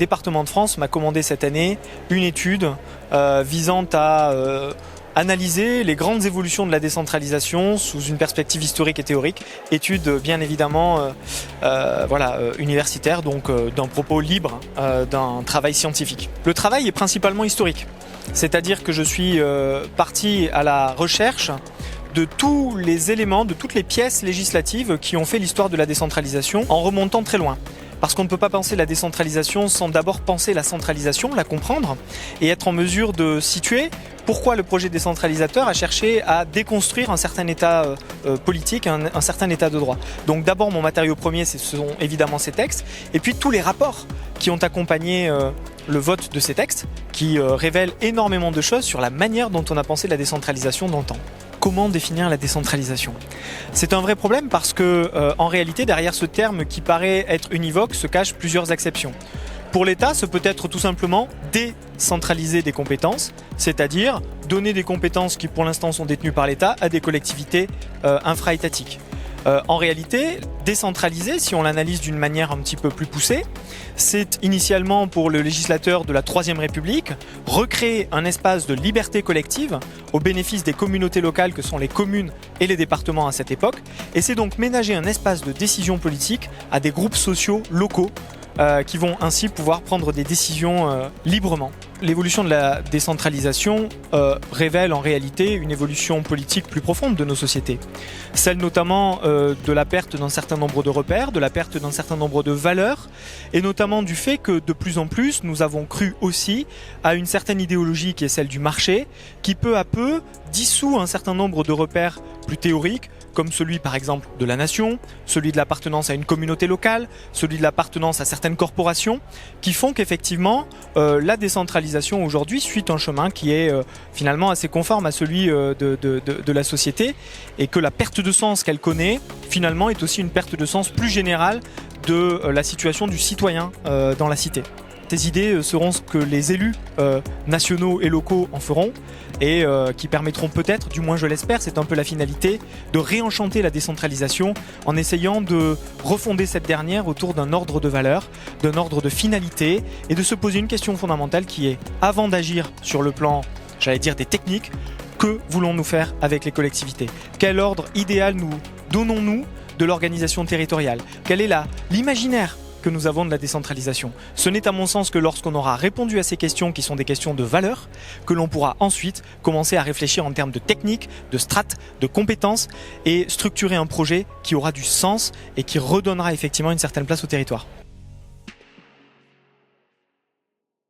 département de France m'a commandé cette année une étude visant à analyser les grandes évolutions de la décentralisation sous une perspective historique et théorique, étude bien évidemment universitaire, donc d'un propos libre, d'un travail scientifique. Le travail est principalement historique, c'est-à-dire que je suis parti à la recherche de tous les éléments, de toutes les pièces législatives qui ont fait l'histoire de la décentralisation en remontant très loin. Parce qu'on ne peut pas penser la décentralisation sans d'abord penser la centralisation, la comprendre et être en mesure de situer pourquoi le projet décentralisateur a cherché à déconstruire un certain état politique, un certain état de droit. Donc d'abord mon matériau premier, ce sont évidemment ces textes, et puis tous les rapports qui ont accompagné le vote de ces textes, qui révèlent énormément de choses sur la manière dont on a pensé la décentralisation dans le temps. Comment définir la décentralisation? C'est un vrai problème parce que, en réalité, derrière ce terme qui paraît être univoque, se cachent plusieurs acceptions. Pour l'État, ce peut être tout simplement décentraliser des compétences, c'est-à-dire donner des compétences qui pour l'instant sont détenues par l'État à des collectivités infra-étatiques. En réalité, décentraliser, si on l'analyse d'une manière un petit peu plus poussée, c'est initialement pour le législateur de la Troisième République recréer un espace de liberté collective au bénéfice des communautés locales que sont les communes et les départements à cette époque, et c'est donc ménager un espace de décision politique à des groupes sociaux locaux qui vont ainsi pouvoir prendre des décisions librement. L'évolution de la décentralisation révèle en réalité une évolution politique plus profonde de nos sociétés. Celle notamment de la perte d'un certain nombre de repères, de la perte d'un certain nombre de valeurs, et notamment du fait que de plus en plus nous avons cru aussi à une certaine idéologie qui est celle du marché, qui peu à peu dissout un certain nombre de repères plus théoriques, comme celui par exemple de la nation, celui de l'appartenance à une communauté locale, celui de l'appartenance à certaines corporations, qui font qu'effectivement la décentralisation aujourd'hui suit un chemin qui est finalement assez conforme à celui de la société, et que la perte de sens qu'elle connaît finalement est aussi une perte de sens plus générale de la situation du citoyen dans la cité. Ces idées seront ce que les élus nationaux et locaux en feront, et qui permettront peut-être, du moins je l'espère, c'est un peu la finalité, de réenchanter la décentralisation en essayant de refonder cette dernière autour d'un ordre de valeurs, d'un ordre de finalité, et de se poser une question fondamentale qui est, avant d'agir sur le plan, j'allais dire, des techniques, que voulons-nous faire avec les collectivités? Quel ordre idéal nous donnons-nous de l'organisation territoriale? Quel est l'imaginaire que nous avons de la décentralisation? Ce n'est à mon sens que lorsqu'on aura répondu à ces questions qui sont des questions de valeur, que l'on pourra ensuite commencer à réfléchir en termes de techniques, de strates, de compétences, et structurer un projet qui aura du sens et qui redonnera effectivement une certaine place au territoire.